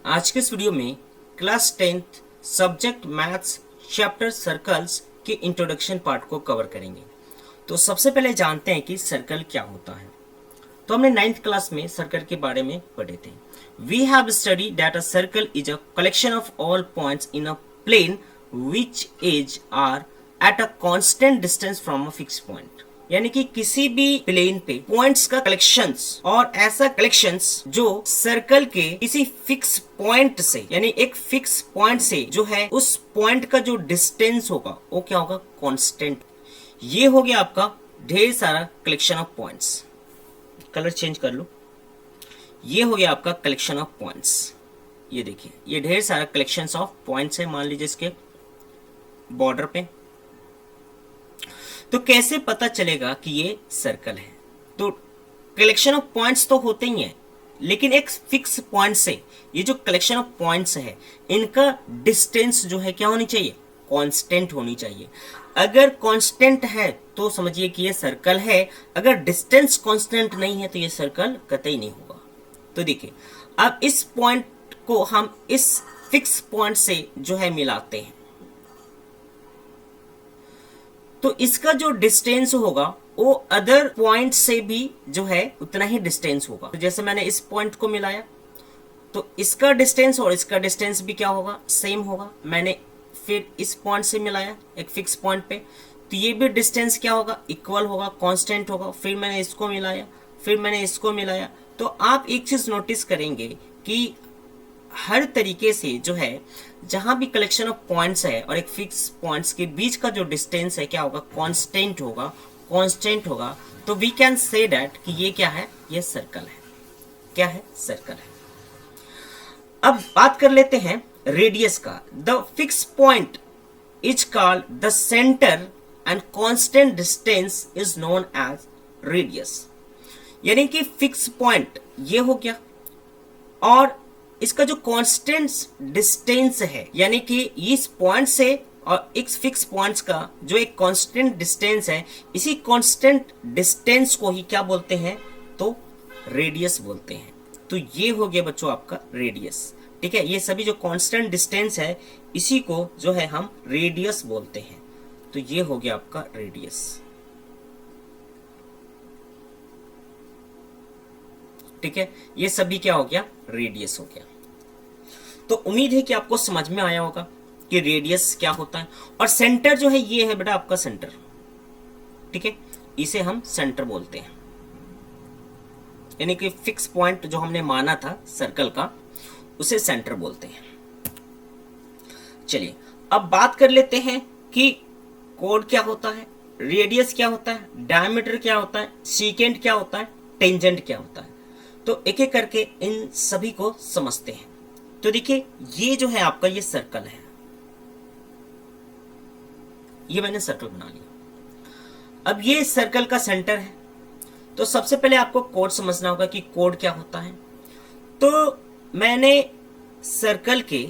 आज के इस वीडियो में class 10th subject maths chapter circles के इंट्रोडक्शन पार्ट को कवर करेंगे। तो सबसे पहले जानते हैं कि सर्कल क्या होता है। तो हमने 9th क्लास में सर्कल के बारे में पढ़े थे। We have study that a circle is a collection of all points in a plane which as are at a constant distance from a fix point. यानी कि किसी भी प्लेन पे पॉइंट्स का कलेक्शंस और ऐसा कलेक्शंस जो सर्कल के किसी फिक्स पॉइंट से यानी एक फिक्स पॉइंट से जो है उस पॉइंट का जो डिस्टेंस होगा वो क्या होगा, कांस्टेंट। ये हो गया आपका ढेर सारा collection of points. Colour change कर लो। ये हो गया आपका कलेक्शन ऑफ पॉइंट्स। ये देखिए ये ढेर सारा कलेक्शंस ऑफ पॉइंट्स है, मान लीजिए इसके बॉर्डर पे। तो कैसे पता चलेगा कि ये सर्कल है? तो कलेक्शन ऑफ पॉइंट्स तो होते ही हैं, लेकिन एक फिक्स पॉइंट से ये जो कलेक्शन ऑफ पॉइंट्स है इनका डिस्टेंस जो है क्या होनी चाहिए, कांस्टेंट होनी चाहिए। अगर कांस्टेंट है तो समझिए कि ये सर्कल है, अगर डिस्टेंस कांस्टेंट नहीं है तो ये सर्कल कतई नहीं होगा। तो देखिए अब इस पॉइंट को हम इस फिक्स पॉइंट से जो है मिलाते हैं, तो इसका जो डिस्टेंस होगा वो अदर पॉइंट से भी जो है उतना ही डिस्टेंस होगा। तो जैसे मैंने इस पॉइंट को मिलाया तो इसका डिस्टेंस और इसका डिस्टेंस भी क्या होगा, सेम होगा। मैंने फिर इस पॉइंट से मिलाया एक फिक्स पॉइंट पे, तो ये भी डिस्टेंस क्या होगा, इक्वल होगा, कांस्टेंट होगा। फिर मैंने इसको मिलाया, फिर मैंने इसको मिलाया। तो आप एक चीज नोटिस करेंगे कि हर तरीके से जो है जहां भी कलेक्शन ऑफ पॉइंट्स है और एक फिक्स पॉइंट्स के बीच का जो डिस्टेंस है क्या होगा, कांस्टेंट होगा, कांस्टेंट होगा। तो वी कैन से दैट कि ये क्या है, ये सर्कल है। क्या है, सर्कल है। अब बात कर लेते हैं रेडियस का। The fix point is called the centre and constant distance is known as radius. यानी कि फिक्स पॉइंट ये हो गया और इसका जो कांस्टेंट डिस्टेंस है यानी कि इस पॉइंट से और एक फिक्स पॉइंट्स का जो एक कांस्टेंट डिस्टेंस है, इसी कांस्टेंट डिस्टेंस को ही क्या बोलते हैं, तो रेडियस बोलते हैं। तो ये हो गया बच्चों आपका रेडियस। ठीक है, ये सभी जो कांस्टेंट डिस्टेंस है इसी को जो है हम रेडियस बोलते हैं। तो ये हो गया आपका रेडियस। ठीक है, ये सभी क्या हो गया, रेडियस हो गया। तो उम्मीद है कि आपको समझ में आया होगा कि रेडियस क्या होता है। और सेंटर जो है ये है बेटा आपका सेंटर। ठीक है, इसे हम सेंटर बोलते हैं, यानी कि फिक्स पॉइंट जो हमने माना था सर्कल का उसे सेंटर बोलते हैं। चलिए अब बात कर लेते हैं कि कोड क्या होता है, रेडियस क्या होता है, डायमीटर क्या होता है, सीकेंट क्या होता है, टेंजेंट क्या होता है। तो एक एक करके इन सभी को समझते हैं। तो देखिए ये जो है आपका ये सर्कल है, ये मैंने सर्कल बना लिया। अब ये सर्कल का सेंटर है। तो सबसे पहले आपको कोड समझना होगा कि कोड क्या होता है। तो मैंने सर्कल के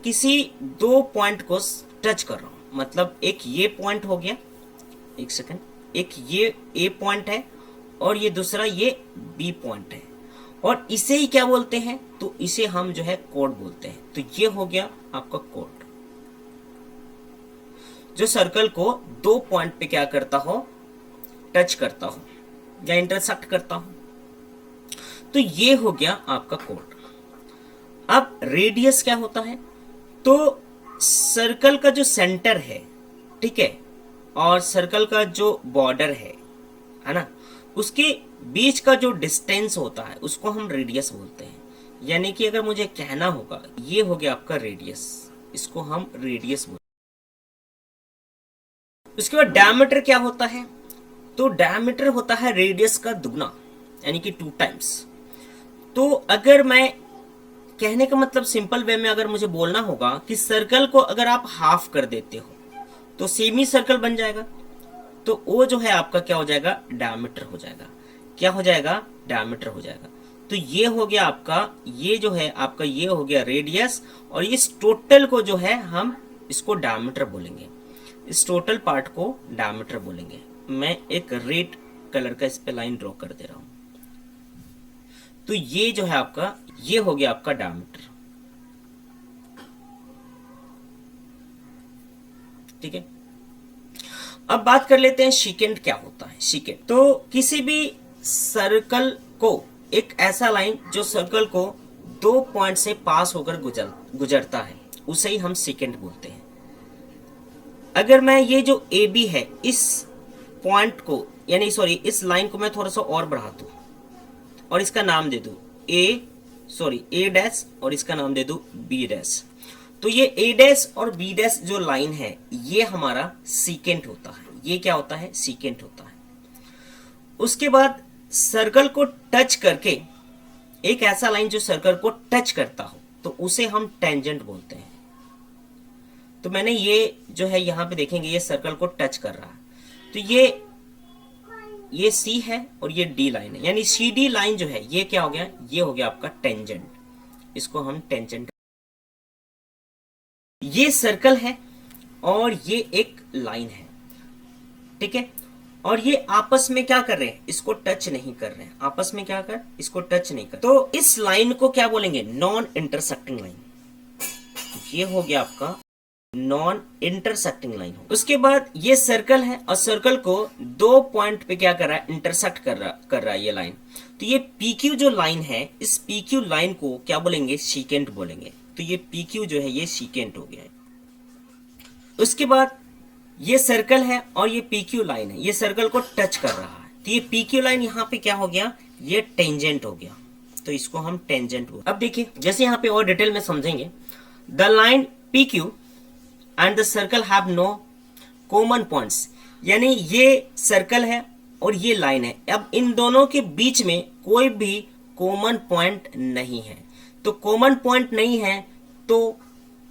किसी दो पॉइंट को टच कर रहा हूं, मतलब एक ये पॉइंट हो गया, एक सेकंड, एक ये ए पॉइंट है और ये दूसरा ये बी पॉइंट है, और इसे ही क्या बोलते हैं, तो इसे हम जो है कोड बोलते हैं। तो ये हो गया आपका कोड, जो सर्कल को दो पॉइंट पे क्या करता हो, टच करता हो या इंटरसेक्ट करता हो। तो ये हो गया आपका कोड। अब रेडियस क्या होता है, तो सर्कल का जो सेंटर है, ठीक है, और सर्कल का जो बॉर्डर है ना, उसके बीच का जो डिस्टेंस होता है उसको हम रेडियस बोलते हैं। यानी कि अगर मुझे कहना होगा ये हो गया आपका रेडियस, इसको हम रेडियस बोलते हैं। उसके बाद डायमीटर क्या होता है, तो डायमीटर होता है रेडियस का दुगना, यानी कि 2 टाइम्स। तो अगर मैं कहने का मतलब सिंपल वे में अगर मुझे बोलना होगा कि सर्कल को अगर आप हाफ कर देते हो तो सेमी सर्कल बन जाएगा। तो वो जो है आपका क्या हो जाएगा, डायमीटर हो जाएगा। क्या हो जाएगा, डायमीटर हो जाएगा। तो ये हो गया आपका, ये जो है आपका ये हो गया रेडियस, और इस टोटल को जो है हम इसको डायमीटर बोलेंगे। इस टोटल पार्ट को डायमीटर बोलेंगे। मैं एक रेड कलर का इस पे लाइन ड्रॉ कर दे रहा हूं। तो ये जो है आपका, ये हो गया आपका डायमीटर। ठीक है, अब बात कर लेते हैं सीकेंट क्या होता है। सीकेंट तो किसी भी सर्कल को, एक ऐसा लाइन जो सर्कल को 2 पॉइंट से पास होकर गुजरता है, उसे ही हम सीकेंट बोलते हैं। अगर मैं ये जो ए बी है, इस पॉइंट को यानी सॉरी इस लाइन को मैं थोड़ा सा और बढ़ा दूं और इसका नाम दे दूं ए डैश और इसका नाम दे दूं बी डैश, तो ये ए डैश और बी डैश जो लाइन है ये हमारा सीकेंट होता है। ये क्या होता है? सीकेंट होता है। उसके बाद सर्कल को टच करके, एक ऐसा लाइन जो सर्कल को टच करता हो, तो उसे हम टेंजेंट बोलते हैं। तो मैंने ये जो है यहां पे देखेंगे, ये सर्कल को टच कर रहा है, तो ये सी है और ये डी लाइन है, यानी सी डी लाइन जो है ये क्या हो गया? ये हो गया आपका टेंजेंट। इसको हम टेंजेंट, ये सर्कल है और ये एक लाइन है। ठीक है, और ये आपस में क्या कर रहे हैं? इसको टच नहीं कर रहे हैं। आपस में क्या कर? इसको टच नहीं कर। तो इस लाइन को क्या बोलेंगे? Non intersecting line. ये हो गया आपका नॉन इंटरसेक्टिंग लाइन। उसके बाद ये सर्कल है और सर्कल को 2 पॉइंट पे क्या कर रहा है? इंटरसेक्ट कर रहा है ये लाइन। तो ये PQ जो लाइन है, इस PQ लाइन को क्या बोलेंगे? सीकेंट बोलेंगे। तो ये PQ जो है ये सीकेंट हो गया है। उसके बाद ये सर्कल है और ये PQ लाइन है, ये सर्कल को टच कर रहा है, तो ये PQ लाइन यहाँ पे क्या हो गया? ये टेंजेंट हो गया। तो इसको हम टेंजेंट बोलते हैं। अब देखिए, जैसे यहाँ पे और डिटेल में समझेंगे, the line PQ and the circle have no common points, यानी ये सर्कल है और ये लाइन है, अब इन दोनों के बीच में कोई भी कॉमन पॉइंट नहीं है। तो कॉमन पॉइंट नहीं है तो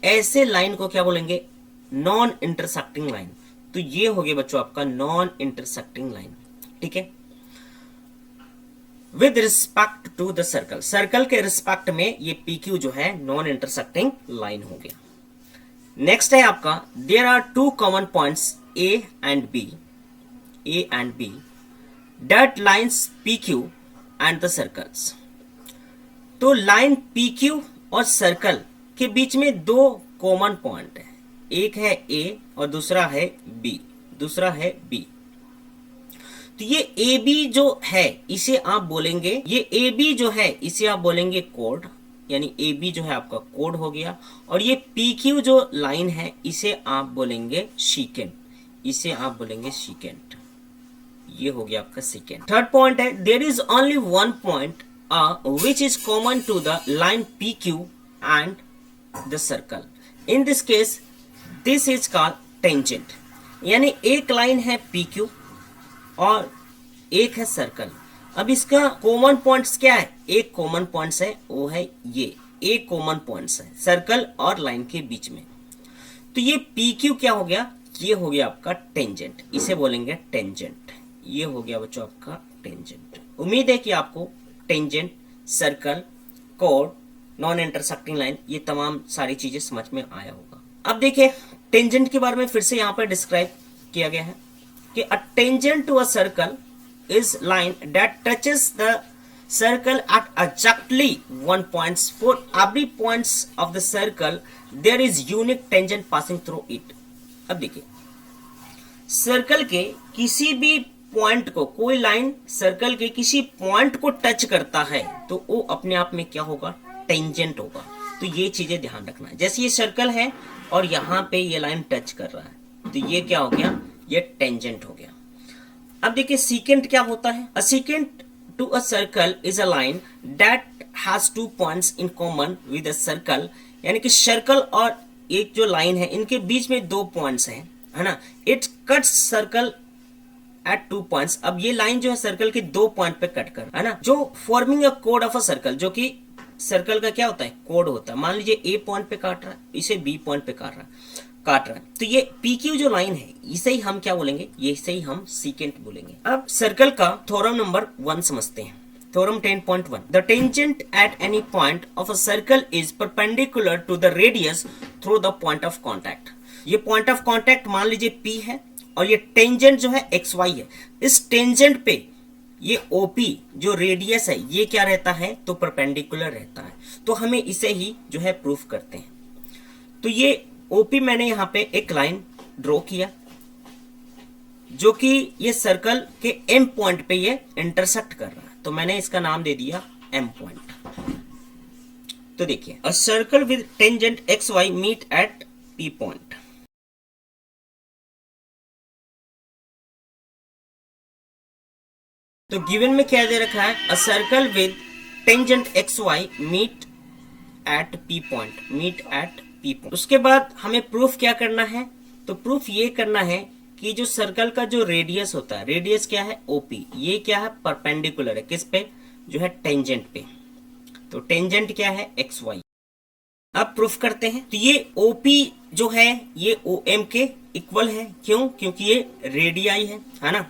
ऐसे लाइन को क्या बोलेंगे? Non intersecting line. तो ये हो गया बच्चों आपका नॉन इंटरसेक्टिंग लाइन। ठीक है, with respect to the circle, circle के रिस्पेक्ट में ये PQ जो है नॉन इंटरसेक्टिंग लाइन हो गया। नेक्स्ट है आपका, there are 2 common points A and B that lines PQ and the circles। तो लाइन PQ और सर्कल के बीच में 2 कॉमन पॉइंट है, एक है A और दूसरा है B। तो ये AB जो है इसे आप बोलेंगे, ये AB जो है इसे आप बोलेंगे कोड, यानी AB जो है आपका कोड हो गया। और ये PQ जो लाइन है इसे आप बोलेंगे सीकेंट, इसे आप बोलेंगे सीकेंट। ये हो गया आपका सीकेंट। थर्ड पॉइंट है, there is only 1 point which is common to the line PQ and the circle. In this case, this is called tangent। यानी एक लाइन है PQ और एक है सर्कल। अब इसका कॉमन पॉइंट्स क्या है? एक कॉमन पॉइंट्स है, वो है ये, एक कॉमन पॉइंट्स है सर्कल और लाइन के बीच में। तो ये PQ क्या हो गया? ये हो गया आपका टेंजेंट, इसे बोलेंगे टेंजेंट। ये हो गया बच्चों आपका टेंजेंट। उम्मीद है कि आपको tangent, circle, code, non intersecting line, ये तमाम सारी चीजें समझ में आया होगा। अब देखिए, टेंजेंट के बारे में फिर से यहाँ पर डिस्क्राइब किया गया है कि a tangent to a circle is line that touches the circle at exactly 1 point. For every points of the circle there is unique tangent passing through it। अब देखिए, सर्कल के किसी भी पॉइंट को, कोई लाइन सर्कल के किसी point को टच करता है तो वो अपने आप में क्या होगा? टेंजेंट होगा। तो ये चीजें ध्यान रखना है। जैसे ये सर्कल है और यहाँ पे ये लाइन टच कर रहा है, तो ये क्या हो गया? ये टेंजेंट हो गया। अब देखिए, सीकेंट क्या होता है? अ secant to a circle is a line that has 2 points in common with a circle। यानी कि सर्कल और एक जो लाइन है इनके बीच में 2 पॉइंट्स हैं, है ना। It cuts circle eight 2 points. अब ये लाइन जो है सर्कल के 2 पॉइंट पे कट कर, है ना, जो forming a code of a circle, जो कि सर्कल का क्या होता है? कोड होता है। मान लीजिए A पॉइंट पे काट रहा है, इसे B पॉइंट पे काट रहा है, तो ये PQ जो लाइन है इसे ही हम क्या बोलेंगे? ये इसे ही हम सीकेंट बोलेंगे। अब सर्कल का थ्योरम नंबर 1 समझते हैं। Theorem 10.1, the tangent at any point of a circle is perpendicular to the radius through the point of contact. ये पॉइंट ऑफ कॉन्टैक्ट मान लीजिए P है और ये टेंजेंट जो है XY है। इस टेंजेंट पे ये OP जो रेडियस है ये क्या रहता है, तो परपेंडिकुलर रहता है। तो हमें इसे ही जो है प्रूफ करते हैं। तो ये OP मैंने यहाँ पे एक लाइन ड्रॉ किया जो कि ये सर्कल के M पॉइंट पे ये इंटरसेक्ट कर रहा है, तो मैंने इसका नाम दे दिया M पॉइंट। तो देखिए, a circle with tangent XY meet at P point. तो गिवन में क्या दे रखा है, a circle with tangent XY meet at P point, meet at P point. उसके बाद हमें प्रूफ क्या करना है, तो प्रूफ ये करना है कि जो सर्कल का जो रेडियस होता है, रेडियस क्या है OP, ये क्या है परपेंडिकुलर है किस पे, जो है टेंजेंट पे। तो टेंजेंट क्या है XY। अब प्रूफ करते हैं। तो ये OP जो है ये OM के इक्वल है, क्यों, क्योंकि ये रेडियाई है ना,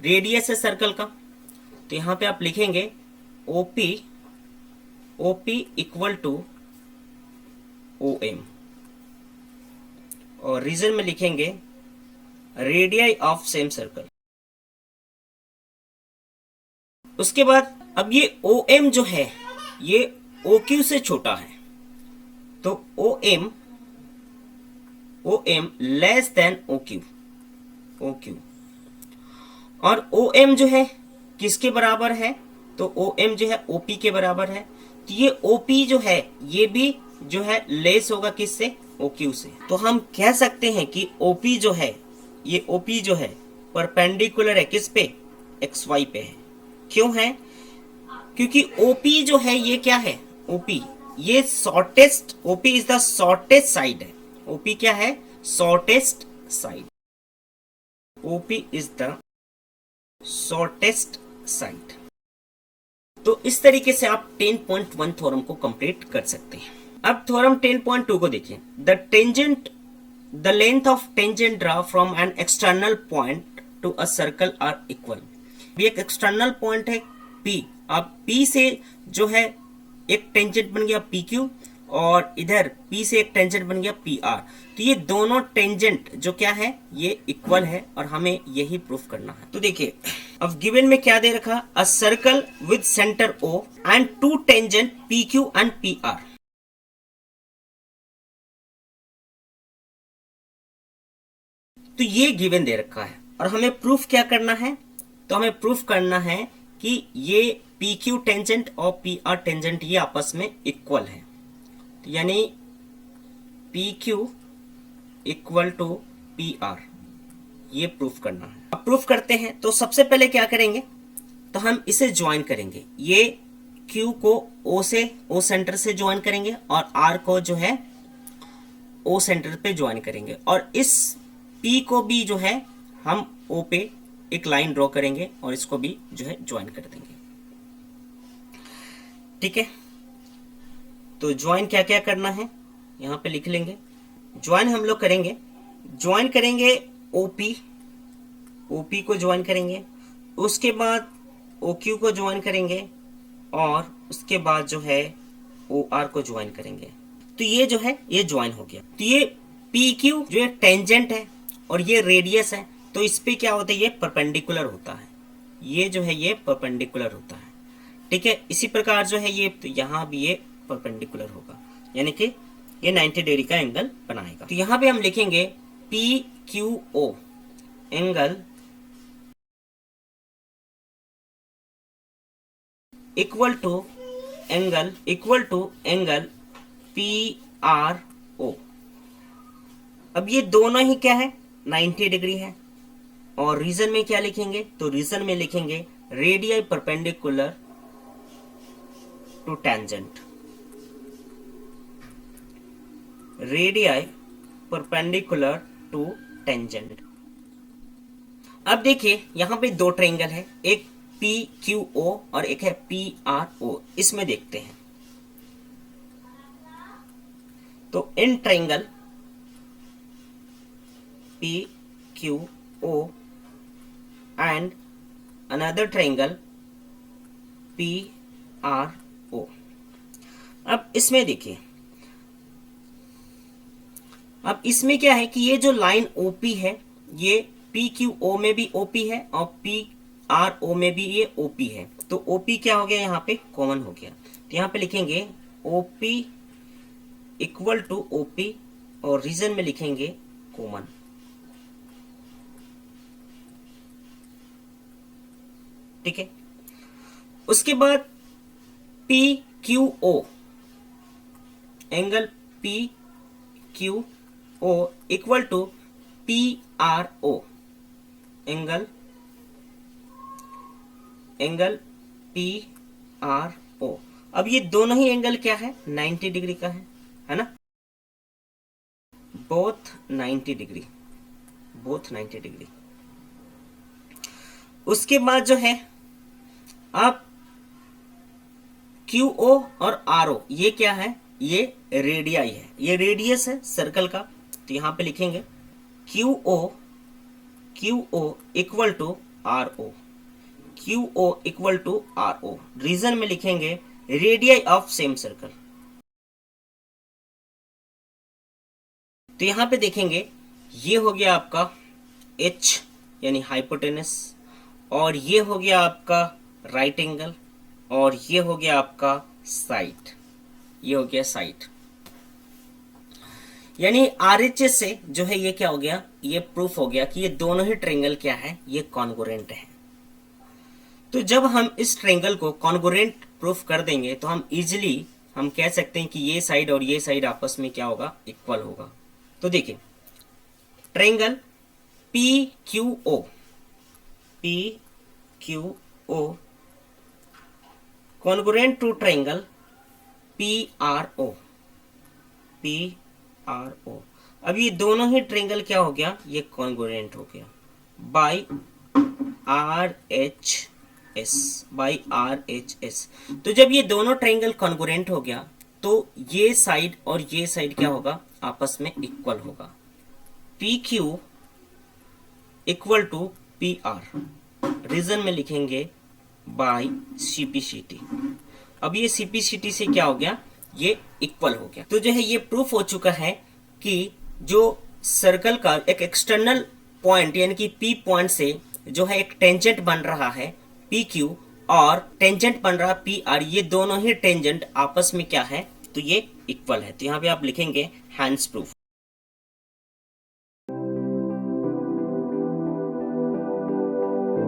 रेडियस है सर्कल का। तो यहां पे आप लिखेंगे OP इक्वल टू OM, और रीजन में लिखेंगे रेडियाई ऑफ सेम सर्कल। उसके बाद अब ये OM जो है ये OQ से छोटा है, तो OM लेस देन OQ, और OM जो है किसके बराबर है, तो OM जो है OP के बराबर है। तो ये OP जो है ये भी जो है लेस होगा किससे, OQ से। तो हम कह सकते हैं कि OP जो है, ये OP जो है परपेंडिकुलर है किस पे, XY पे है। क्यों है, क्योंकि OP जो है ये क्या है, OP ये shortest, OP is the shortest side है। OP क्या है, shortest side, OP is the shortest side. तो इस तरीके से आप 10.1 थ्योरम को कंप्लीट कर सकते हैं। अब थ्योरम 10.2 को देखिए। The length of tangent draw from an external point to a circle are equal. भी एक एक्सटर्नल पॉइंट है P, अब P से जो है एक टेंजेंट बन गया PQ, और इधर P से एक टेंजेंट बन गया PR। तो ये दोनों टेंजेंट जो क्या है ये इक्वल है, और हमें यही प्रूफ करना है। तो देखिए, अब गिवन में क्या दे रखा, a circle with centre O and two tangent PQ and PR। तो ये गिवन दे रखा है, और हमें प्रूफ क्या करना है, तो हमें प्रूफ करना है कि ये PQ टेंजेंट और PR टेंजेंट ये आपस में इक्वल है। तो यानी PQ इक्वल टू PR, ये प्रूफ करना है। अब प्रूफ करते हैं। तो सबसे पहले क्या करेंगे, तो हम इसे ज्वाइन करेंगे। ये Q को O सेंटर से ज्वाइन करेंगे, और R को जो है O सेंटर पे ज्वाइन करेंगे, और इस P को भी जो है हम O पे एक लाइन ड्रॉ करेंगे, और इसको भी जो है ज्वाइन कर देंगे। ठीक है, तो ज्वाइन क्या क्या करना है यहां पे लिख लेंगे। ज्वाइन हम लोग करेंगे, ज्वाइन करेंगे OP को ज्वाइन करेंगे, उसके बाद OQ को ज्वाइन करेंगे, और उसके बाद जो है OR को ज्वाइन करेंगे। तो ये जो है ये ज्वाइन हो गया। तो ये PQ जो है टेंजेंट है, और ये रेडियस है, तो इस पे क्या होता है, ये परपेंडिकुलर होता है। ये जो है ये परपेंडिकुलर होता है। ठीक है, इसी प्रकार जो है ये, तो यहां भी ये परपेंडिकुलर होगा, यानी कि ये 90 डिग्री का एंगल बनाएगा। तो यहां पे हम लिखेंगे PQO angle equal to angle PRO। अब ये दोनों ही क्या है, 90 डिग्री है। और रीजन में क्या लिखेंगे, तो रीजन में लिखेंगे radii perpendicular to tangent, radii perpendicular to tangent. अब देखिए यहां पे दो ट्रायंगल है, एक PQO और एक है PRO। इसमें देखते हैं, तो in triangle PQO and another triangle PRO। अब इसमें देखिए, अब इसमें क्या है कि ये जो लाइन OP है ये PQO में भी OP है और आर ओ में भी ये ओपी है, तो ओपी क्या हो गया यहाँ पे कॉमन हो गया। तो यहाँ पे लिखेंगे ओपी इक्वल टू ओपी और रीजन में लिखेंगे कॉमन। ठीक है, उसके बाद P Q O, angle P Q O equal to P R O, angle P R O. अब ये दोनों ही एंगल क्या है 90 डिग्री का है ना, बोथ 90 डिग्री, बोथ 90 डिग्री। उसके बाद जो है आप क्यू ओ और आर ओ, ये क्या है, ये रेडियाई है, ये रेडियस है सर्कल का। तो यहां पे लिखेंगे Q O equal to R O, Q O equal to R O, reason में लिखेंगे रेडियाई ऑफ सेम सर्कल। तो यहां पे देखेंगे ये हो गया आपका एच यानी हाइपोटेनस, और ये हो गया आपका राइट एंगल, और ये हो गया आपका साइड, ये हो गया साइड। यानी आरएचएस से जो है ये क्या हो गया, ये प्रूफ हो गया कि ये दोनों ही ट्रायंगल क्या है, ये कॉन्ग्रुएंट है। तो जब हम इस ट्रायंगल को कॉन्ग्रुएंट प्रूफ कर देंगे तो हम इजिली हम कह सकते हैं कि ये साइड और ये साइड आपस में क्या होगा, इक्वल होगा। तो देखिए triangle P Q O congruent to triangle P R O. अब ये दोनों ही ट्रायंगल क्या हो गया, ये कॉन्ग्रुएंट हो गया बाय आर एच एस। तो जब ये दोनों ट्रायंगल कॉन्ग्रुएंट हो गया तो ये साइड और ये साइड क्या होगा, आपस में इक्वल होगा। P Q equal to P R, reason में लिखेंगे बाय सीपीसीटी। अब ये सीपीसीटी से क्या हो गया, ये इक्वल हो गया। तो जो है ये प्रूफ हो चुका है कि जो सर्कल का एक एक्सटर्नल पॉइंट यानी कि पी पॉइंट से जो है एक टेंजेंट बन रहा है पी क्यू और टेंजेंट बन रहा पी आर, ये दोनों ही टेंजेंट आपस में क्या है, तो ये इक्वल है। तो यहाँ पे आप लिखेंगे हैंस प्रूफ।